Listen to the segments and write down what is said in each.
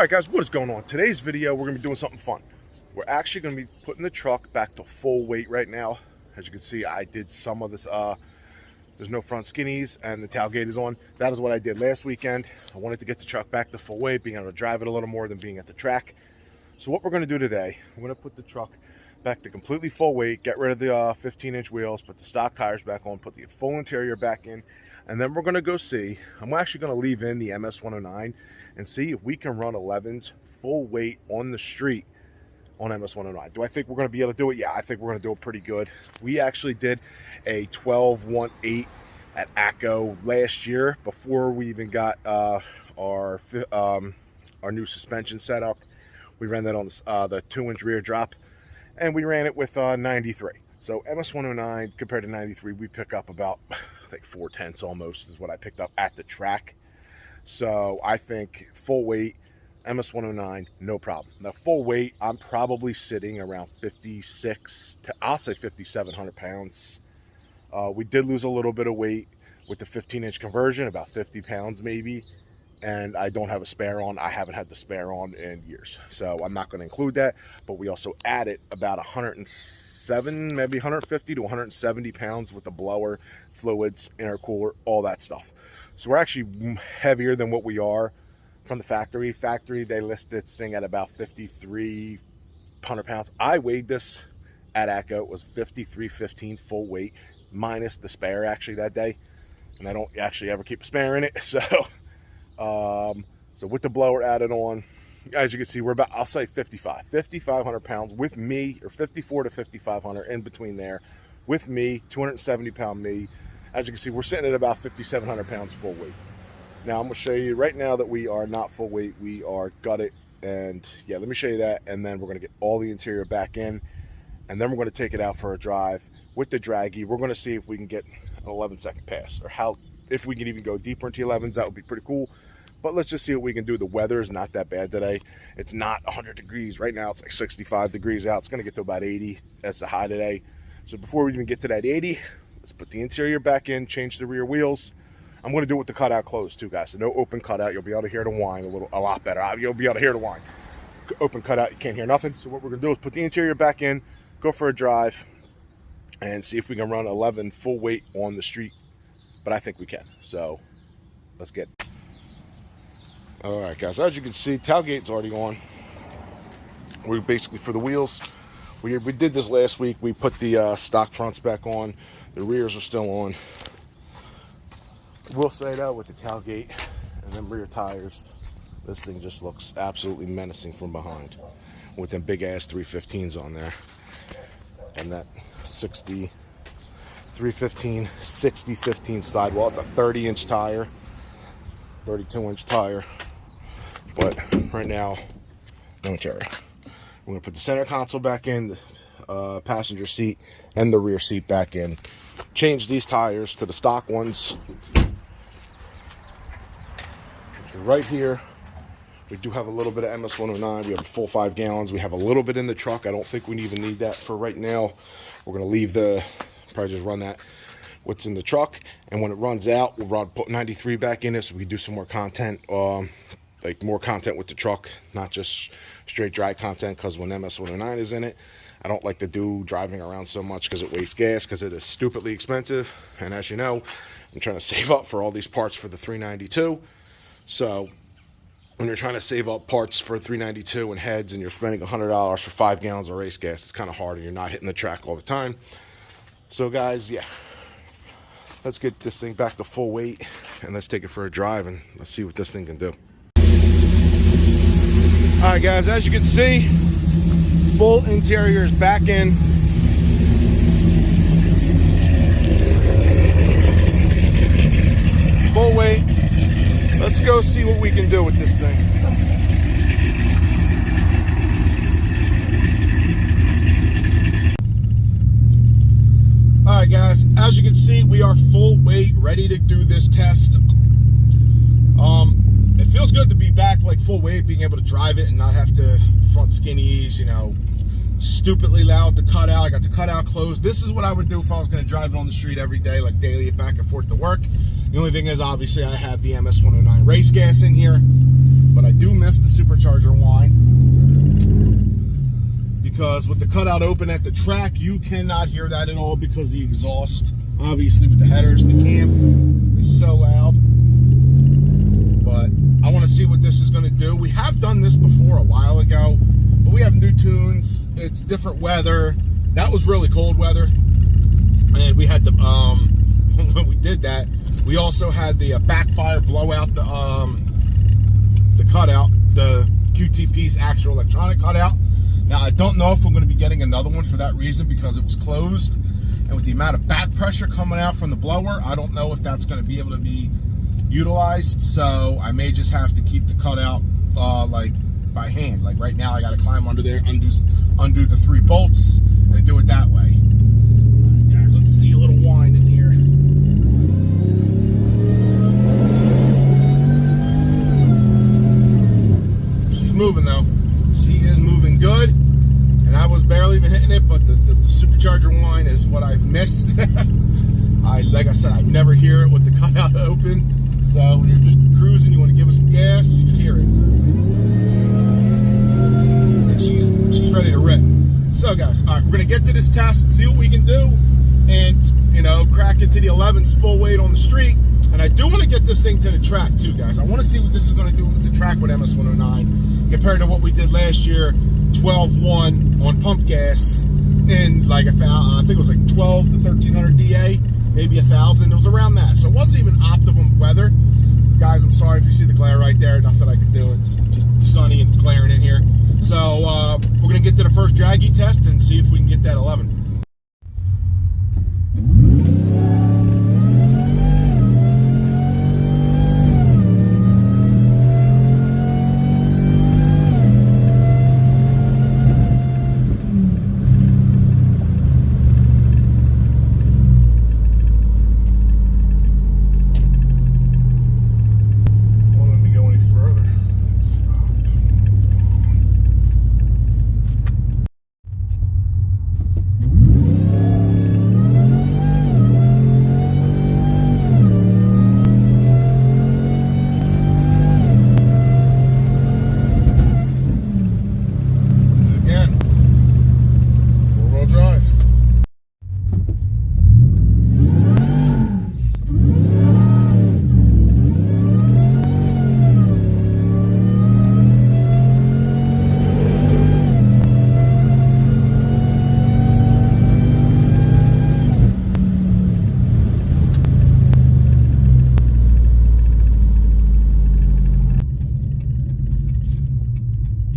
Alright guys, what is going on? Today's video, we're going to be doing something fun. We're actually going to be putting the truck back to full weight right now. As you can see, I did some of this, there's no front skinnies and the tailgate is on. That is what I did last weekend. I wanted to get the truck back to full weight, being able to drive it a little more than being at the track. So what we're going to do today, we're going to put the truck back to completely full weight, get rid of the 15-inch wheels, put the stock tires back on, put the full interior back in, and then we're going to go see, I'm actually going to leave in the MS109 and see if we can run 11s full weight on the street on MS109. Do I think we're going to be able to do it? Yeah, I think we're going to do it pretty good. We actually did a 12-1.8 at ACO last year before we even got our new suspension setup. We ran that on the 2-inch rear drop, and we ran it with 93. So MS109 compared to 93, we pick up about, I think, 4/10 almost is what I picked up at the track. So I think full weight MS109, no problem. Now full weight, I'm probably sitting around 56 to, I'll say 5,700 pounds. We did lose a little bit of weight with the 15-inch conversion, about 50 pounds maybe. And I don't have a spare on. I haven't had the spare on in years, so I'm not going to include that. But we also added about 107, maybe 150 to 170 pounds with the blower, fluids, intercooler, all that stuff. So we're actually heavier than what we are from the factory. They list this thing at about 5,300 pounds. I weighed this at ACO. It was 5,315 full weight minus the spare actually that day, and I don't actually ever keep a spare in it. So with the blower added on, as you can see, we're about, I'll say 5,500 pounds with me, or 54 to 5,500 in between there with me, 270 pound me. As you can see, we're sitting at about 5,700 pounds full weight. Now I'm going to show you right now that we are not full weight. We are gutted, and yeah, let me show you that, and then we're going to get all the interior back in, and then we're going to take it out for a drive with the draggy. We're going to see if we can get an 11-second pass, or how, if we can even go deeper into 11s. That would be pretty cool. But let's just see what we can do. The weather is not that bad today. It's not 100 degrees. Right now it's like 65 degrees out. It's going to get to about 80. That's the high today. So before we even get to that 80, let's put the interior back in, change the rear wheels. I'm going to do it with the cutout closed too, guys. So no open cutout. You'll be able to hear the whine a lot better. You'll be able to hear the whine. Open cutout, you can't hear nothing. So what we're going to do is put the interior back in, go for a drive, and see if we can run 11 full weight on the street. But I think we can. So let's get it. All right, guys, as you can see, tailgate's already on. We're basically, for the wheels, we did this last week. We put the stock fronts back on. The rears are still on. We'll say that with the tailgate and them rear tires, this thing just looks absolutely menacing from behind with them big ass 315s on there. And that 60, 315, 60, 15 sidewall. It's a 30-inch tire, 32-inch tire. But right now, no interior. We're going to put the center console back in, the passenger seat and the rear seat back in. Change these tires to the stock ones. Which are right here. We do have a little bit of MS109. We have a full 5 gallons. We have a little bit in the truck. I don't think we even need that for right now. We're going to leave probably just run that, what's in the truck. And when it runs out, we'll put 93 back in it so we can do some more content. Like more content with the truck, not just straight dry content, because when MS109 is in it, I don't like to do driving around so much because it wastes gas, because it is stupidly expensive. And as you know, I'm trying to save up for all these parts for the 392. So when you're trying to save up parts for 392 and heads, and you're spending $100 for 5 gallons of race gas, it's kind of hard, and you're not hitting the track all the time. So guys, yeah, let's get this thing back to full weight, and let's take it for a drive, and let's see what this thing can do. All right, guys, as you can see, full interior is back in. Full weight. Let's go see what we can do with this thing. All right, guys, as you can see, we are full weight, ready to do this test. It feels good to be back like full weight, being able to drive it and not have to front skinnies, you know, stupidly loud to cut out. I got the cutout closed. This is what I would do if I was going to drive it on the street every day, like daily, back and forth to work. The only thing is, obviously, I have the MS109 race gas in here, but but I do miss the supercharger whine, because with the cutout open at the track, you cannot hear that at all, because the exhaust, obviously with the headers and the cam, is so loud. But I want to see what this is going to do. We have done this before a while ago, but we have new tunes. It's different weather. That was really cold weather, and we had the when we did that, we also had the backfire blow out the cutout, the QTP's actual electronic cutout. Now I don't know if we're going to be getting another one for that reason, because it was closed, and with the amount of back pressure coming out from the blower, I don't know if that's going to be able to be utilized. So I may just have to keep the cutout like by hand. Like right now, I got to climb under there, undo the 3 bolts, and do it that way. All right, guys, let's see a little whine in here. She's moving though. She is moving good, and I was barely even hitting it, but the supercharger whine is what I've missed. Like I said, I never hear it with the cutout open. So when you're just cruising, you want to give it some gas, you just hear it. And she's ready to rip. So guys, all right, we're gonna get to this test, see what we can do, and crack into the 11s full weight on the street. And I do want to get this thing to the track too, guys. I want to see what this is going to do with the track with MS-109 compared to what we did last year, 12.1 on pump gas in like I think it was like 12 to 1300 DA, maybe 1000. It was around that, so it wasn't even optimum weather. Guys, I'm sorry if you see the glare right there. Nothing I can do. It's just sunny and it's glaring in here. So we're gonna get to the first draggy test and see if we can get that 11.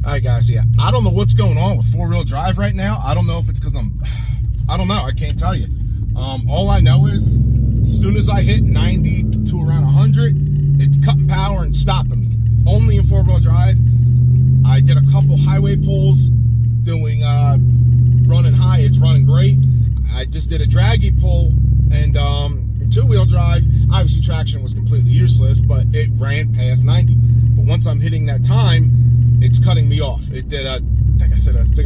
Alright guys, yeah, I don't know what's going on with four-wheel drive right now. I don't know if it's because I don't know, I can't tell you. All I know is as soon as I hit 90 to around 100, it's cutting power and stopping me. Only in four-wheel drive. I did a couple highway pulls doing running high, it's running great. I just did a draggy pull and in two-wheel drive, obviously traction was completely useless, but it ran past 90. But once I'm hitting that time, it's cutting me off. It did I think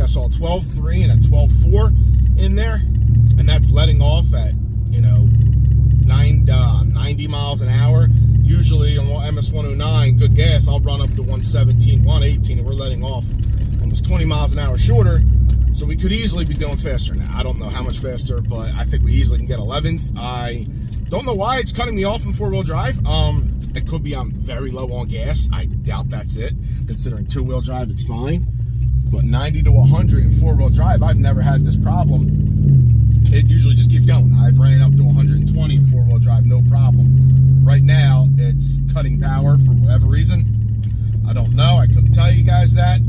I saw a 12.3 and a 12.4 in there, and that's letting off at 90 miles an hour. Usually on MS-109, good gas, I'll run up to 117, 118, and we're letting off almost 20 miles an hour shorter. So we could easily be doing faster now. I don't know how much faster, but I think we easily can get 11s. I don't know why it's cutting me off in four-wheel drive. It could be I'm very low on gas. I doubt that's it. Considering two-wheel drive, it's fine. But 90 to 100 in four-wheel drive, I've never had this problem. It usually just keeps going. I've ran up to 120 in four-wheel drive, no problem. Right now, it's cutting power for whatever reason. I don't know. I couldn't tell you guys that.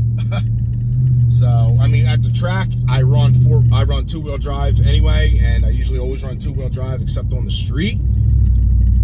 So, I mean, at the track, I run two-wheel drive anyway, and I usually always run two-wheel drive except on the street.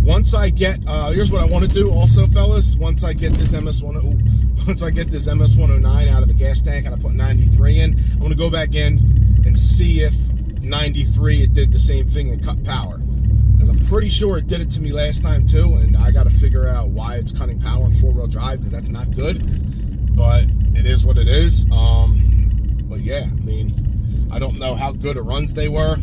Once I get, here's what I want to do also, fellas. Once I get this MS-109 out of the gas tank and I put 93 in, I'm going to go back in and see if 93, it did the same thing and cut power. Because I'm pretty sure it did it to me last time too, and I got to figure out why it's cutting power in four-wheel drive, because that's not good. But it is what it is. But yeah, I mean, I don't know how good of runs they were.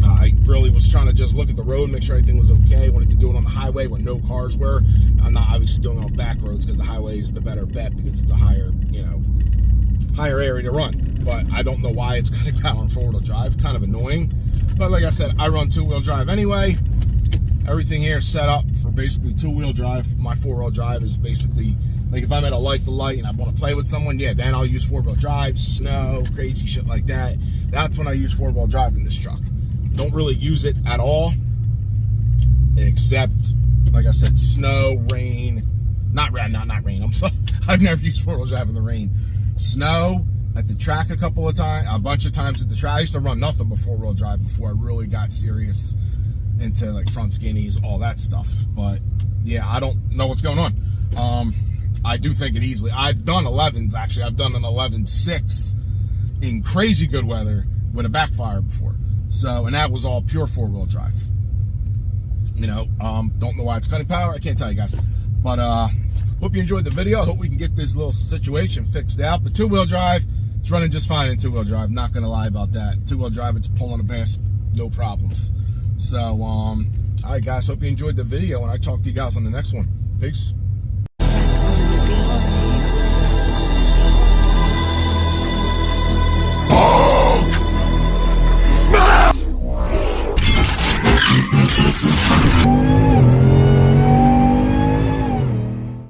I really was trying to just look at the road, make sure everything was okay. Wanted to do it on the highway where no cars were. I'm not obviously doing it on back roads because the highway is the better bet because it's a higher, you know, higher area to run. But I don't know why it's cutting power in four-wheel drive. Kind of annoying. But like I said, I run two-wheel drive anyway. Everything here is set up for basically two-wheel drive. My four-wheel drive is basically, like if I'm at a light to light and I want to play with someone, yeah, then I'll use four-wheel drive, snow, crazy shit like that. That's when I use four-wheel drive in this truck. Don't really use it at all, except, like I said, snow, rain, not rain, I'm sorry. I've never used four-wheel drive in the rain. Snow, at the track a bunch of times at the track. I used to run nothing but four-wheel drive before I really got serious into like front skinnies, all that stuff. But yeah, I don't know what's going on. I do think it easily. I've done 11s actually. I've done an 11.6 in crazy good weather with a backfire before. So, and that was all pure four-wheel drive. You know, don't know why it's cutting power. I can't tell you guys. But hope you enjoyed the video. I hope we can get this little situation fixed out. But two-wheel drive, it's running just fine in two-wheel drive. Not gonna lie about that. Two-wheel drive, it's pulling a bass, no problems. So, all right, guys. Hope you enjoyed the video, and I talk to you guys on the next one. Peace.